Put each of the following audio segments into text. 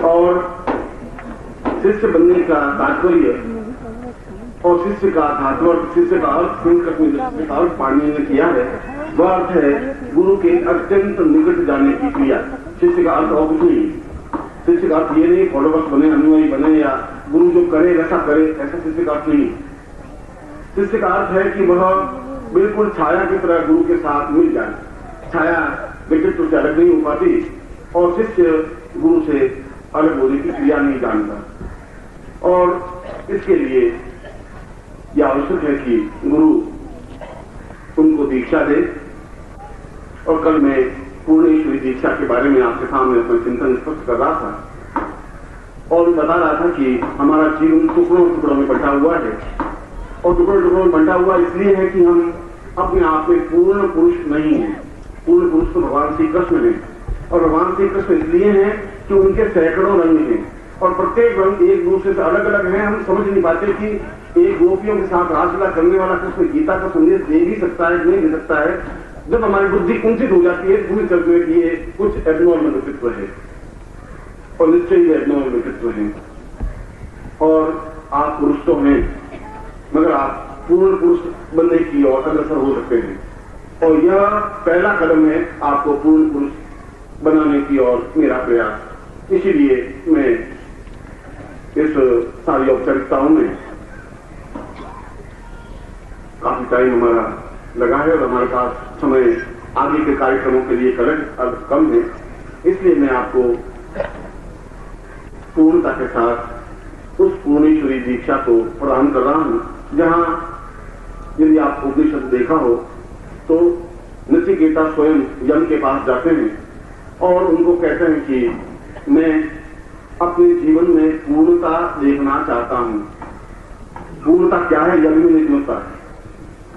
और शिष्य बनने का तात्पर्य और शिष्य का धातु और शिष्य का अर्थ संस्कृत में जिसका अर्थ पाणिनि ने किया है वह अर्थ है गुरु के अत्यंत निकट जाने की क्रिया। शिष्य का अर्थ और कुछ नहीं। शिष्य का अर्थ ये नहीं फॉलोवर्स बने, अनुयायी बने या गुरु जो करे वैसा करे, ऐसा शिष्य का अर्थ नहीं। शिष्य का अर्थ है कि वह बिल्कुल छाया की तरह गुरु के साथ मिल जाए। छाया व्यक्तित्व से अलग नहीं हो पाती और शिष्य गुरु से अलग होने की क्रिया नहीं जानता। और इसके लिए यह आवश्यक है कि गुरु उनको दीक्षा दे। और कल मैं पूर्णेश्वरी दीक्षा के बारे में आपके सामने अपना चिंतन स्पष्ट कर रहा था और बता रहा था कि हमारा जीवन टुकड़ों टुकड़ों में बंटा हुआ है और टुकड़ों टुकड़ों में बंटा हुआ इसलिए है कि हम अपने आप में पूर्ण पुरुष नहीं है। पूर्ण पुरुष तो भगवान श्री कृष्ण है और भगवान श्री कृष्ण इसलिए हैं कि उनके सैकड़ों रंग हैं और प्रत्येक रंग एक दूसरे से अलग अलग है। हम समझ नहीं पाते कि एक गोपियों के साथ रासलीला करने वाला कृष्ण गीता का संदेश दे भी सकता है नहीं दे सकता है। जब हमारी बुद्धि कुंठित हो जाती है पूरी तरह में कि ये कुछ एबनॉर्मल व्यक्तित्व है और निश्चय ही एबनॉर्मल व्यक्तित्व है और आप पुरुष तो हैं मगर आप पूर्ण पुरुष बनने की ओर अग्रसर हो सकते हैं और यह पहला कदम है आपको पूर्ण पुरुष बनाने की ओर मेरा प्रयास। इसीलिए मैं इस सारी औपचारिकताओं में काफी टाइम हमारा लगा है और हमारे पास समय आगे के कार्यक्रमों के लिए कम है, इसलिए मैं आपको पूर्णता के साथ उस पूर्णेश्वरी दीक्षा को प्रदान कर रहा हूं जहां यदि आप उपनिषद देखा हो तो नचिकेता स्वयं यम के पास जाते हैं और उनको कहते हैं कि मैं अपने जीवन में पूर्णता देखना चाहता हूं। पूर्णता क्या है यम भी नहीं समझता है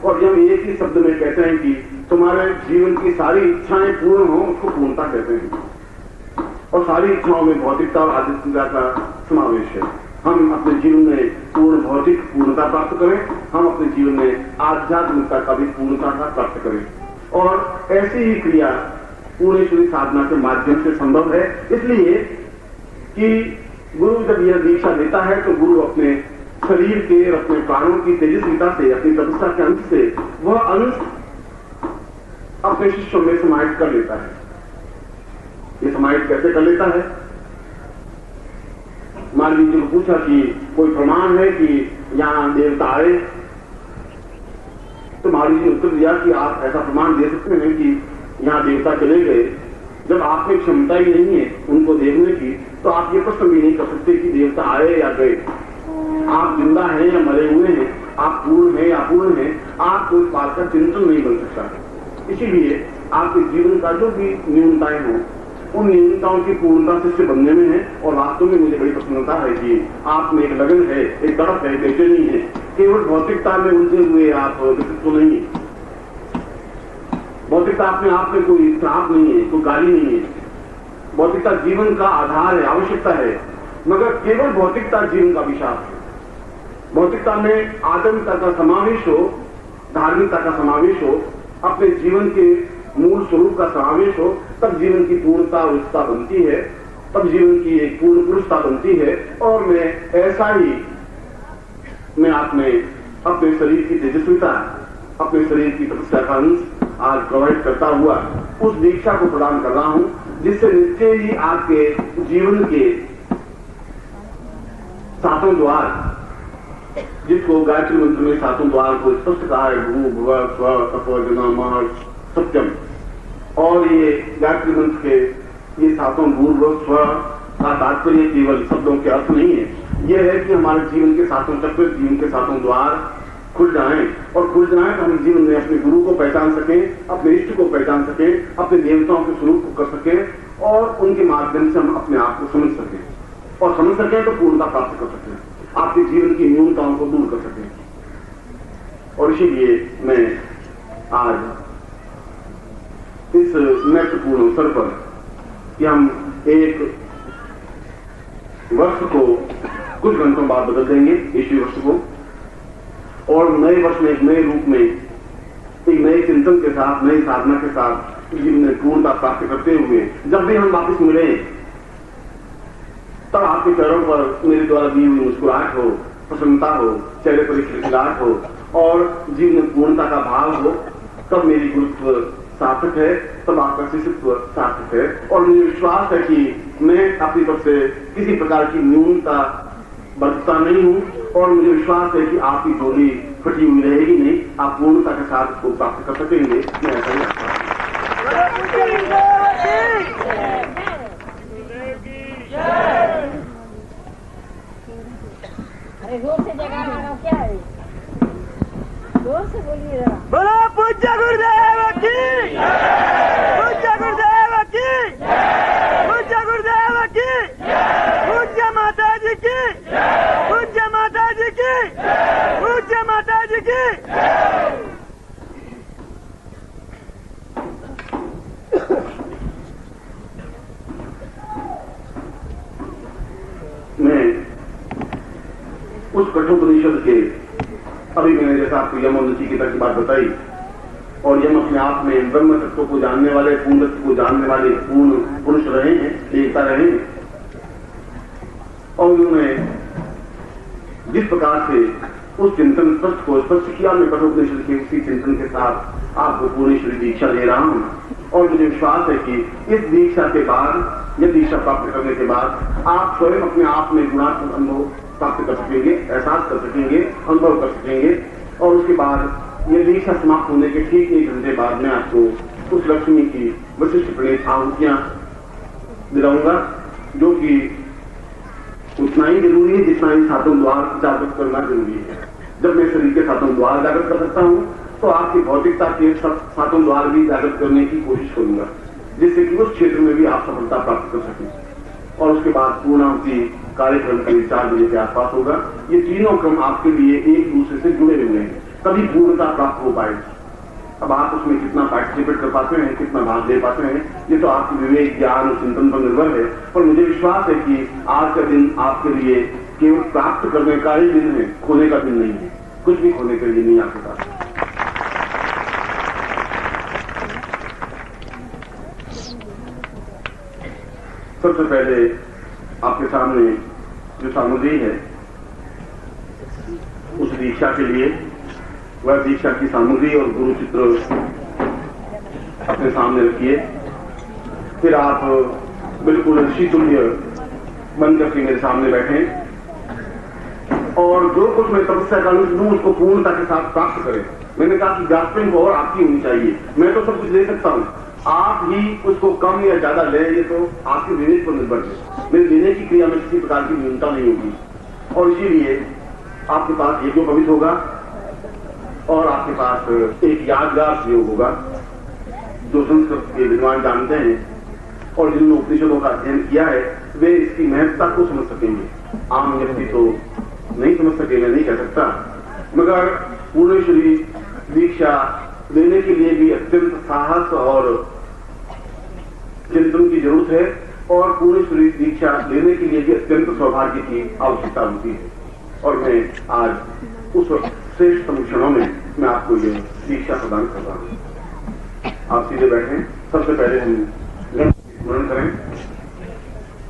और यम एक ही शब्द में कहते हैं कि तुम्हारे जीवन की सारी इच्छाएं पूर्ण हो उसको पूर्णता कहते हैं और सारी इच्छाओं में भौतिकता और आध्यात्मिकता का समावेश है। हम अपने जीवन में पूर्ण भौतिक पूर्णता प्राप्त करें, हम अपने जीवन में आध्यात्मिकता का भी पूर्णता का प्राप्त करें और ऐसी ही क्रिया पूर्णेश्वरी साधना के माध्यम से संभव है। इसलिए कि गुरु जब यह दीक्षा देता है तो गुरु अपने शरीर के और अपने प्राणों की तेजस्विता से अपनी तपस्या के अंश से वह अंश अपने शिष्यों में समाहित कर लेता है। ये समाहित कैसे कर लेता है? मान लीजिए पूछा कि कोई प्रमाण है कि यहां देवता आए तो महावीर जी उत्तर दिया कि आप ऐसा प्रमाण दे सकते हैं कि यहां देवता चले गए। जब आप में क्षमता ही नहीं है उनको देखने की तो आप ये प्रश्न भी नहीं कर सकते कि देवता आए या गए। आप जिंदा हैं या मरे हुए हैं, आप पूर्ण हैं या अपूर्ण हैं, आपको इस बात का चिंतन नहीं बन सकता। इसीलिए आपके जीवन का जो भी न्यूनताएं हों उन न्यूनताओं की पूर्णता शिष्य बनने में है और वास्तव में मुझे बड़ी प्रसन्नता है कि आप में एक लगन है, एक तड़प है, बेचैनी है। केवल भौतिकता में उलझे हुए आप व्यक्तित्व नहीं है। भौतिकता अपने आप में कोई श्राप नहीं है, कोई गाली नहीं है। भौतिकता जीवन का आधार है, आवश्यकता है, मगर केवल भौतिकता जीवन का अभिशाप है। भौतिकता में आत्मिकता का समावेश हो, धार्मिकता का समावेश हो, अपने जीवन के मूल स्वरूप का समावेश हो, तब जीवन की पूर्णता उच्चता बनती है, तब जीवन की एक पूर्ण पुरुषता बनती है। और मैं ऐसा ही मैं अपने शरीर की तेजस्विता, अपने शरीर की तपस्या का अंश आज प्रोवाइड करता हुआ उस दीक्षा को प्रदान कर रहा हूं जिससे निश्चय ही आपके जीवन के सातों द्वार, जिसको गायत्री मंत्र में सातों द्वार को स्पष्ट कहा है, भू भुव स्व तप जना मह सत्यम, और ये गायत्री मंत्र के ये सातों भूर्भुव स्व का तात्पर्य केवल शब्दों के अर्थ नहीं है। यह है कि हमारे जीवन के सातों चक्र, जीवन के सातों द्वार खुल जाएं और खुल जाएं तो हम जीवन में अपने गुरु को पहचान सकें, अपने इष्ट को पहचान सकें, अपने देवताओं के स्वरूप को कर सकें और उनके माध्यम से हम अपने आप को समझ सकें और समझ सकें तो पूर्णता प्राप्त कर सकें, आपके जीवन की न्यूनताओं को दूर कर सकें। और इसीलिए मैं आज इस महत्वपूर्ण अवसर पर कि हम एक वर्ष को कुछ घंटों बाद बदल देंगे, ईश्वरी वर्ष को, और नए वर्ष में एक नए रूप में, एक नए चिंतन के साथ, नई साधना के साथ जीवन में पूर्णता प्राप्त करते हुए जब भी हम वापस मिले तब आपके चेहरों पर मेरे द्वारा दी हुई मुस्कुराहट हो, प्रसन्नता हो, चेहरे पर एक खिलखिलाहट हो और जीवन में पूर्णता का भाव हो, तब मेरी गुरुत्व सार्थक है, तब आपका शिष्यत्व सार्थक है। और मुझे विश्वास है कि मैं अपनी तरफ से किसी प्रकार की न्यूनता बरतता नहीं हूं और मुझे विश्वास है कि आपकी डोली फटी हुई रहेगी नहीं, आप पूर्णता के साथ उसको प्राप्त कर सकेंगे। मैं ऐसा ही आशा हूं। जोर से जगह लगाओ, क्या है जोर से बोलिए। बोलो पूज्य गुरुदेव की, पूज्य गुरुदेव की, पूज्य गुरुदेव की, पूज्य माता जी की, पूज्य माता जी की, पूज्य माता जी की। मैं उस कठोपनिषद के अभी मैंने जैसा आपको यम और नचिकेता की बात बताई और यम अपने आप में ब्रह्म तत्व को जानने वाले, पूर्ण तत्व को जानने वाले पूर्ण पुरुष रहे हैं, एकता रहे हैं और उन्होंने जिस प्रकार से उस चिंतन स्पष्ट को स्पष्ट किया, मैं कठोपनिषद के उसी चिंतन के साथ आपको पूर्णेश्वरी दीक्षा दे रहा हूं और मुझे विश्वास है कि इस दीक्षा के बाद, यह दीक्षा प्राप्त करने के बाद आप स्वयं अपने आप में गुणात्मक अनुभव प्राप्त कर सकेंगे, एहसास कर सकेंगे, अनुभव कर सकेंगे और उसके बाद यह दीक्षा समाप्त होने के ठीक 1 घंटे बाद मैं आपको उस लक्ष्मी की विशिष्ट प्रणीत आहुतियां दिलाऊंगा, जो कि उतना ही जरूरी है जितना ही सातों द्वार जागृत करना जरूरी है। जब मैं शरीर के सातों द्वार जागृत कर सकता हूं तो आपकी भौतिकता के सातों द्वार भी जागृत करने की कोशिश करूंगा, जिससे कि उस क्षेत्र में भी आप सफलता प्राप्त कर सकें और उसके बाद पूर्णाहुति कार्यक्रम करीब 4 बजे के आसपास होगा। ये तीनों क्रम आपके लिए एक दूसरे से जुड़े हुए हैं, तभी पूर्णता प्राप्त हो पाएगी। अब आप उसमें कितना पार्टिसिपेट कर पाते हैं, कितना भाग ले पाते हैं, ये तो आपके विवेक, ज्ञान और चिंतन पर निर्भर है। पर मुझे विश्वास है कि आज का दिन आपके लिए केवल प्राप्त करने का ही दिन है, खोने का दिन नहीं है। कुछ भी खोने के लिए नहीं आपके पास। सबसे पहले आपके सामने जो सामग्री है उस दीक्षा के लिए, वह दीक्षा की सामग्री और गुरु चित्र अपने सामने रखिए। फिर आप बिल्कुल ऋषि तुल्य बन करके मेरे सामने बैठे और जो कुछ मैं तपस्या का दूं उसको पूर्णता के साथ प्राप्त करें। मैंने कहा कि ग्रास्पिंग और आपकी होनी चाहिए, मैं तो सब कुछ ले सकता हूं, आप ही उसको कम या ज्यादा ले, ये तो आपके विवेक पर निर्भर है। मेरे लेने की क्रिया में किसी प्रकार की न्यूनता नहीं होगी और इसीलिए आपके पास एक पवित्र होगा और आपके पास एक यादगार प्रयोग होगा जो संस्कृत के विद्वान जानते हैं और जिन्होंने उपनिषदों का अध्ययन किया है वे इसकी महत्ता को समझ सकेंगे। आम व्यक्ति तो नहीं समझ सके, मैं नहीं कह सकता, मगर पूर्णेश्वरी दीक्षा लेने के लिए भी अत्यंत साहस और चिंतन की जरूरत है और पूर्णेश्वरी दीक्षा लेने के लिए भी अत्यंत सौभाग्य की आवश्यकता होती है। और मैं आज उस श्रेष्ठतम क्षणों में मैं आपको ये दीक्षा प्रदान कर रहा हूं। आप सीधे बैठें। सबसे पहले हम स्मरण करें।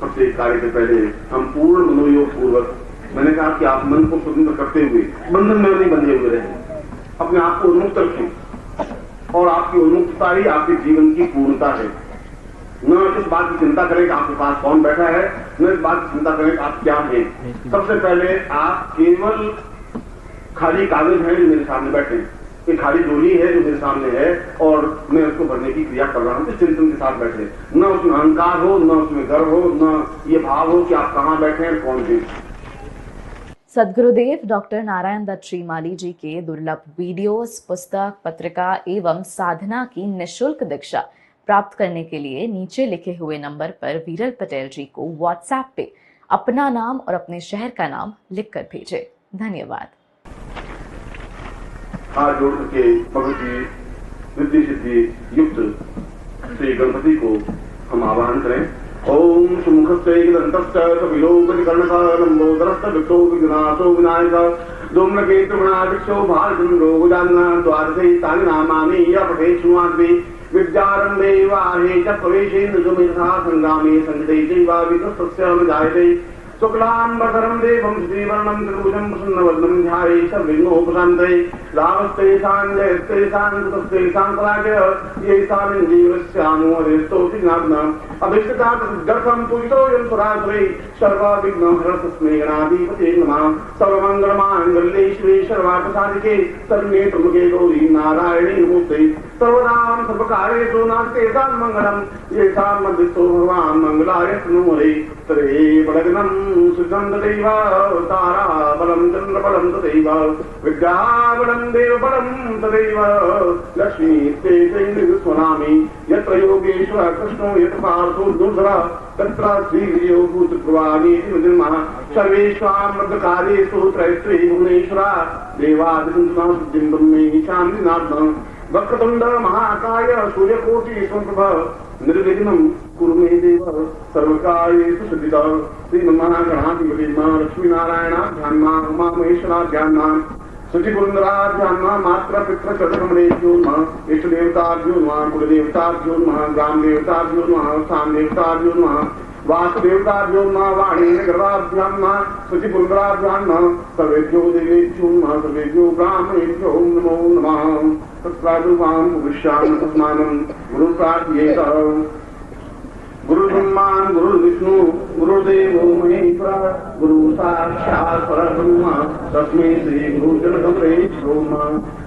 प्रत्येक कार्य से पहले हम पूर्ण मनोयोग पूर्वक, मैंने कहा कि आप मन को स्वतंत्र करते हुए बंधन में नहीं बंधे हुए रहें, अपने आप को उन्मुक्त रखें और आपकी उन्मुक्तता ही आपके जीवन की पूर्णता है। न इस बात की चिंता करें कि आपके पास कौन बैठा है, न इस बात की चिंता करें कि आप क्या हैं। सबसे पहले आप केवल खाली कागज है जो मेरे सामने बैठे, ये खाली डोली है जो मेरे सामने है और मैं उसको भरने की क्रिया कर रहा हूं। इस चिंतन के साथ बैठे, न उसमें अहंकार हो, न उसमें गर्व हो, न ये भाव हो कि आप कहां बैठे हैं, कौन हैं। सद्गुरुदेव डॉक्टर नारायण दत्त श्रीमाली जी के दुर्लभ वीडियोस, पुस्तक, पत्रिका एवं साधना की निःशुल्क दीक्षा प्राप्त करने के लिए नीचे लिखे हुए नंबर पर वीरल पटेल जी को व्हाट्सएप पे अपना नाम और अपने शहर का नाम लिखकर भेजें। धन्यवाद। हाथ जोड़ के भगवती रिद्धि सिद्धि युक्त श्री गणपति को हम आवाहन करें। ओम सुमुखस्ते विलोकर्णकालंबोदरस्त विक्षो विघ्नाशो विनायक धूम्रकेतुगुणाभिक्षो भारचंद्रो गुजान्ना द्वादशे तानि नामानि यपठेषुमाद्वि विद्यारम्भे वाहे च प्रवेशेन्द्र सुमेधा संग्रामे संगते चैवा वितस्तस्य जायते शुक्लांबरधरं देवं श्रीवर्णं त्रिभुजं प्रसन्नवदनं ध्यायेत् सर्वविघ्नोपशान्तये लाभस्तेषां जयस्तेषां कुतस्तेषां पराजय येषां जीवस्यानुहरेस्तोति ज्ञात्नम् अभिष्टकार्थं पूजितो यं सुरासुरे सर्वविघ्नहरतस्मै गणाधिपते नमः सर्वमङ्गलमाङ्गल्ये शिवे सर्वार्थसाधिके शरण्ये त्र्यम्बके गौरी नारायणे नमोस्तुते सर्वदां सर्वकार्येषु नास्ति मङ्गलं येषां मध्यस्थो भगवान् मङ्गलाय तनूहरे तदेव लग्नं सुखं तदैव तारा बलं चन्द्रबलं तदैव विद्याबलं देवबलं तदैव लक्ष्मी ते स्वनामि यत्र योगेश्वर कृष्णो यत्र पार्थो दुर्धरः तत्र श्रीगिरियो भूतप्रवाणीति मन्दिरमः सर्वेष्वामृतकार्येषु त्रयस्त्री भुवनेश्वरा देवादिसंतुना सिद्धिं ब्रह्मेहि शान्तिनाथः वक्रतुण्ड महाकाय सूर्यकोटि समप्रभ निर्विघ्नं कुरु मे देव सर्वकार्येषु सिद्धिदा श्रीमन्महागणाधिपति लक्ष्मीनारायणाभ्यां उमामहेश्वराभ्यां शुचिपुरन्दराभ्यां मातृपितृचरणकमलेभ्यो नमः इष्टदेवताभ्यो नमः कुलदेवताभ्यो नमः ग्रामदेवताभ्यो नमः स्थानदेवताभ्यो नमः वासुदेवताभ्यो नमः वाणीनगराभ्यां नमः शुचिपुरन्दराभ्यां नमः सर्वेभ्यो देवेभ्यो नमः सर्वेभ्यो ब्राह्मणेभ्यो नमो नमः तत्प्रादुर्भां भविष्यामि तस्मानं गुरुप्रार्थयेत गुरुब्रह्मा गुरुर्विष्णु गुरुदेवो महेश्वर गुरु साक्षात् परब्रह्म तस्मै श्री गुरुजनकमले नमः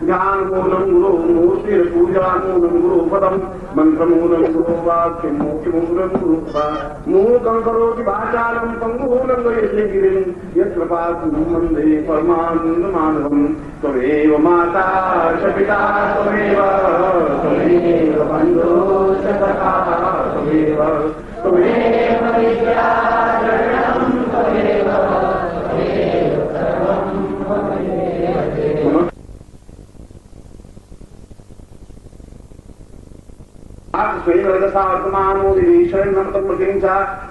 ज्ञानमूलं गुरु मूर्तिर्पूजामूलं गुरुपदं मन्त्रमूलं गुरुवाक्यं मोक्षमूलं गुरुपा मूकं करोति वाचालं पङ्गुलं गयते गिरिं यत्कृपातु वन्दे परमानन्दमाधवं त्वमेव माता च पिता त्वमेव बन्धो च सखा त्वमेव विद्या शरणं त्वमेव सर्वं स्वयंसात्मानो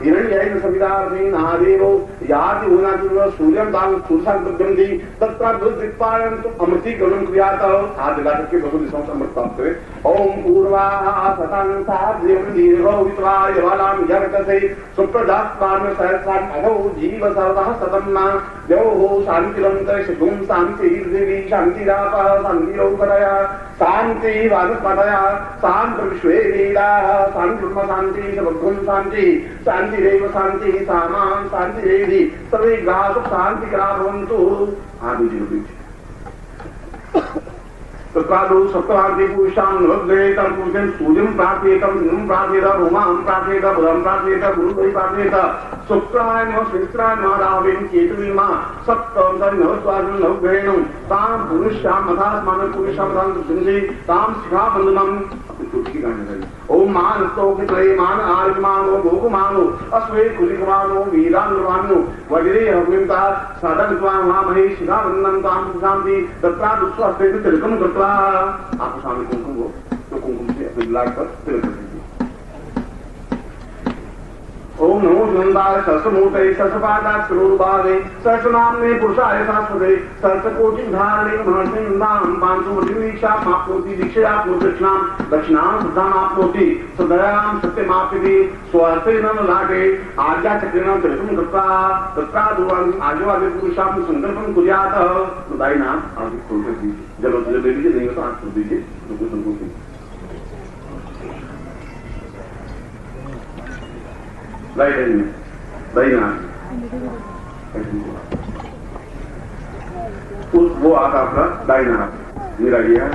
हिरण्यैन सविदार्धेन आदेवो याति उनातिव सूर्यं तां सूर्यसंकृत्यन्ति तत्राद्वृत्पायन्तु अमृतीकरणं क्रियात आदिला के भगवती संसमर्थ प्राप्त करे ओम पूर्वाः सतं साध्यं दीर्घो वित्वा यवालां जगतसे सुप्रदात्मान सहस्रान् अहो जीव सर्वः सतं मा देवो शान्तिरन्तर सुखं शान्तिर्देवी शान्तिरापः शान्तिरोपरया शान्ति वादपदया शान्ति विश्वे लीलाः शान्ति ब्रह्म शान्ति सर्वभूम शान्ति शान्तिरेव शान्ति सामां शान्तिरेधि सर्वे ग्राहक शान्तिकरा भवन्तु आदि तत्रादौ सप्तवाद्ये पुरुषां नवग्रहेतं पुरुषं सूर्यं प्रार्थयेतं दिनं प्रार्थयेत उमां प्रार्थयेत बुधं प्रार्थयेत गुरुं प्रार्थयेत शुक्राय नमः श्रेष्ठाय नमः राहवें केतुर्मा सप्तं नवस्वादं नवग्रहेणं तां पुरुषां मथास्मान् पुरुषां सिंहे तां शिखाबन्धनं ओम मानस्तो कितले मान आर्यमानो भोगमानो अस्वे कुलिकमानो वीरानुमानो वज्रे हविंता साधन स्वाम महे शिखाबन्धनं तां शान्ति तत्रा दुस्वास्ते तिलकं कृत्वा आप सामने कुमकुम हो तो कुमकुम से अपने लाट पर तिलक कर दीजिए ओम नमो नंदाय सहस्रमूर्तये सहस्रपादाय स्वरूपादे सहस्रनाम्ने पुरुषाय शाश्वते सहस्रकोटि धारणे महर्षिं नाम 500 दीक्षा माप्नोति दीक्षया दक्षिणां दक्षिणां श्रद्धां आप्नोति सदयां सत्यमाप्यति स्वहस्तेन लाटे आज्ञा चक्रेण तिलकं कृत्वा तत्रा दुर्वान् आजवादे पुरुषां संकल्पं कुर्यात् दायिना आप खोल कर दीजिए जब ले लीजिए नहीं तो आप खोल दीजिए तो कुछ संकोच नहीं दायिना उस वो आता अपना दायिना मेरा ये है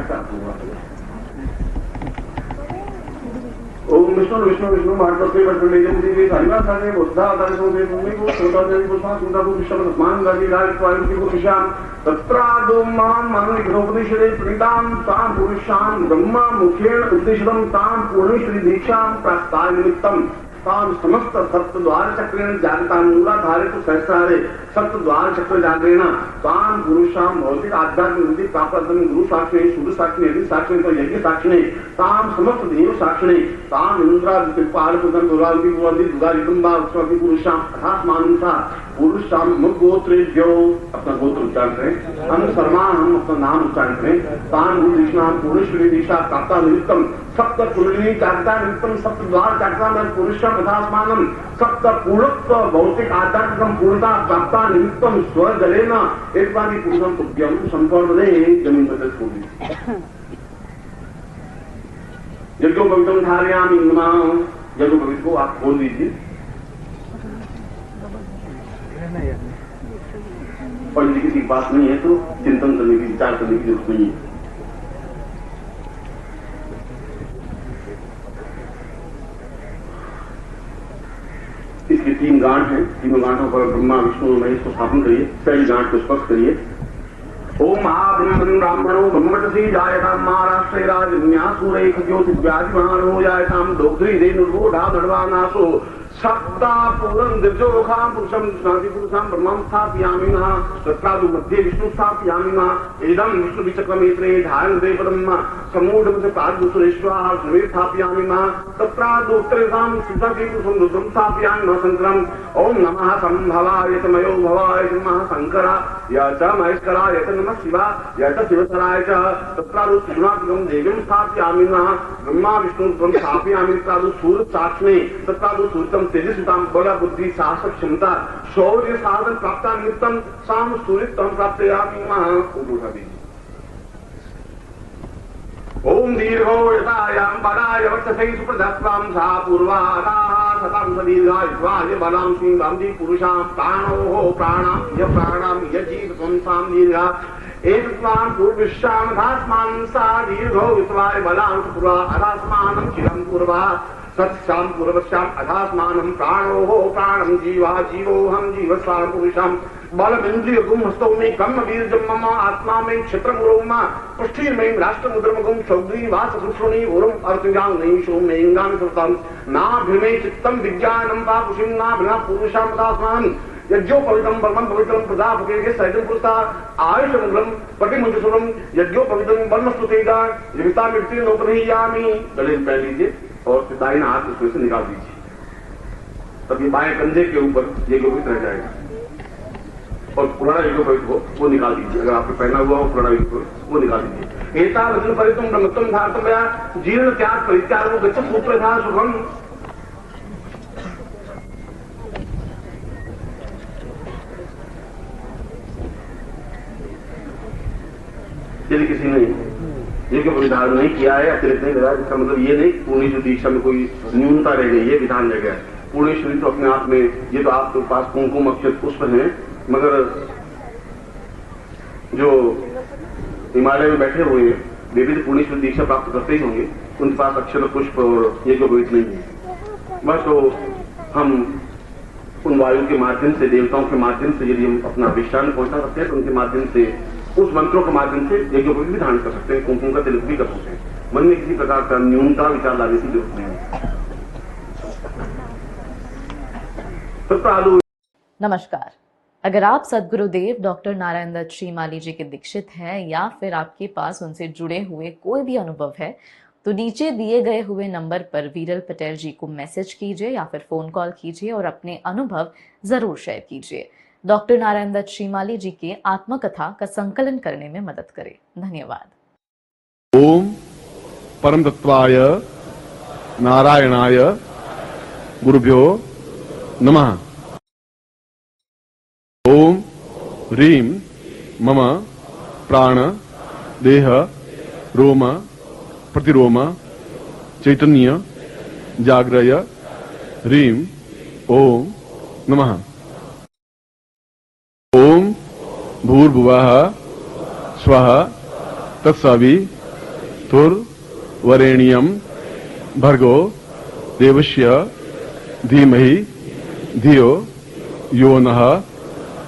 ओम विष्णु विष्णु विष्णु भारतवर्षे वर्षे हरिवास सारे बुद्धा आधारितों से भूमि को श्रोता देवी पुष्पा सुंदर को विश्व मान गादी राज स्वामी को विशाम तत्रादो मां मानविघ्नोपनिषदे प्रणीतां तां पुरुषां ब्रह्मा मुखेन उपदिष्टं तां पूर्णेश्वरी दीक्षां प्रास्ताय निमित्तं तां समस्त सप्त द्वार चक्रेण जागता मूलाधारे तो सहस्रारे सप्त द्वार चक्र जागरेण तां पुरुषां भौतिक आध्यात्मिक बुद्धि प्राप्त गुरु साक्षिणे शुद्ध साक्षिणे यदि साक्षिणे तो यज्ञ साक्षिणे तां समस्त देव साक्षिणे तां इंद्रादि पालपुत्रं दुरादि पुरादि दुरादि कुंभा स्वति पुरुषां अथात्मानुसा पुरुषां मुगोत्रेभ्यो अपना गोत्र उच्चारण करें हम शर्मा हम अपना नाम उच्चारण करें तां गुरु दीक्षा पूर्णेश्वरी दीक्षा प्राप्त निमित्तम सप्त पुरुषी चारिता निमित्तम सप्त द्वार चारिता में पुरुषम यथास्मानम सप्त पूर्णत्व भौतिक आध्यात्मिकम पूर्णता प्राप्ता निमित्तम स्वजलेन एक बार पुरुषम तुभ्यम संपूर्ण जमीन पर छोड़ दी। यज्ञोपवीतम धारयामि नमः। यज्ञोपवीत को आप खोल दीजिए और यदि किसी की बात नहीं है तो चिंतन करने की विचार करने की जरूरत नहीं है। इसकी 3 गांठ है, तीनों गांठों पर ब्रह्मा विष्णु और महेश को स्थापन करिए। पहली गांठ को स्पर्श करिए। ओम महाब्रह्मण ब्राह्मणो ब्रह्मटसी जायताम महाराष्ट्र राजन्यासूरेख ज्योतिव्याधिमानो जायताम दोग्ध्री रेणुर्वोढा दर्वानासो सप्ता पूर्णं दिव्योखां पुरुषं स्नाति पुरुषां ब्रह्मं स्थापयामि नः। तत्रादु मध्ये विष्णु स्थापयामि नः। इदं विष्णु विचक्रमेत्रे धारयन् देवदम् समूढं प्रादु सुरेश्वरः श्रमे स्थापयामि नः। तत्रादु उत्तरेषां सुषति पुरुषं रुद्रं स्थापयामि नः शङ्करम्। ओम नमः संभवाय च मयो भवाय च नमः शङ्कराय च महेश्वराय च नमः शिवाय च शिवतराय च। तत्रादु त्रिगुणात्मकं देवीं स्थापयामि नः। ब्रह्मा विष्णु रुद्रं स्थापयामि। तत्रादु सूर्य साक्ष्मे तत्रादु सूर्यं तेजस्वितां बल बुद्धि साहस क्षमता शौर्य साधन प्राप्ता निमित्तम साम सूर्यत्वं प्राप्तयामि नमः। ओम दीर्घो यतायां बलाय वक्षसे सुप्रदत्तां सा पूर्वादाः सतां सदीर्घायुष्वाय बलां सिंहां पुरुषां प्राणोः प्राणां यजीवत्वं सां दीर्घा एतत्वान् पूर्विष्यां धास्मान् सा दीर्घो विश्वाय बलां पूर्वा अधास्मानं चिरं पूर्वा सत्स्याम पूर्वस्याम अधास्मानं प्राणोः प्राणं जीवा जीवोऽहं जीवस्वां पुरुषं बलमिन्द्रिय गुम हस्तौ मे कर्म वीर्यं मम आत्मा मे क्षेत्रमुरो मम पृष्ठीर मे राष्ट्रमुद्रमगुं सौग्री वास सुश्रुणी उरुम अर्तिजां नैषो मे इंगानि सुतम नाभिमे चित्तं विज्ञानं पापुषिं नाभिना पुरुषां दास्मान् यज्ञोपवीतम ब्रह्मं पवित्रं प्रजापते सहितं पुरुषा आयुष मंगलम प्रतिमुंजसुरम यज्ञोपवीतम ब्रह्मस्तुतेगा जीविता मृत्यु नोपनियामि। गले में पहन लीजिए और दाहिना हाथ उसमें से निकाल दीजिए। तब ये बाएं कंधे के ऊपर ये गोपित रह जाएगा और पुराना यज्ञोपवीत हो वो निकाल दीजिए। अगर आपने पहना हुआ हो पुराना यज्ञोपवीत वो निकाल दीजिए। एता वचन परितुम ब्रह्मत्वं धार्तव्या जीर्ण त्याग परित्याग गच्छ सूत्र था सुखम। यदि किसी ने यज्ञ परिधान नहीं किया है, अतिरिक्त नहीं लगा, इसका मतलब ये नहीं पूर्णी शुद्धि दीक्षा में कोई न्यूनता रह गई, ये विधान रह गया है। पूर्णी शुद्धि तो अपने आप में ये तो आपके पास कुमकुम अक्षत पुष्प है, मगर जो हिमालय में बैठे हुए हैं वे भी तो पूर्णी शुद्धि दीक्षा प्राप्त करते ही होंगे, उनके पास अक्षर पुष्प और ये जो नहीं है। बस तो हम उन वायु के माध्यम से देवताओं के माध्यम से यदि हम अपना विश्राम पहुंचा सकते हैं तो उनके माध्यम से उस मंत्रों के माध्यम से यज्ञोपवीत भी धारण कर सकते हैं, कुमकुम का तिलक भी कर सकते हैं। मन में किसी प्रकार का न्यूनता विचार लाने की जरूरत नहीं है। नमस्कार। अगर आप सद्गुरुदेव डॉक्टर नारायण दत्त श्रीमाली जी के दीक्षित हैं या फिर आपके पास उनसे जुड़े हुए कोई भी अनुभव है तो नीचे दिए गए हुए नंबर पर वीरल पटेल जी को मैसेज कीजिए या फिर फोन कॉल कीजिए और अपने अनुभव जरूर शेयर कीजिए। डॉक्टर नारायण दत्त श्रीमाली जी के आत्मकथा का संकलन करने में मदद करें। धन्यवाद। ओम परम तत्वाय नारायणाय गुरुभ्यो नमः। ओम ह्रीं मम प्राण देह रोम प्रतिरोम चैतन्य जाग्रय ह्रीं ओम नमः। ओम भूर्भुवः स्वः तत्सवितुर्वरेण्यं भर्गो देवस्य धीमहि धियो यो नः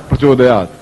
प्रचोदयात्।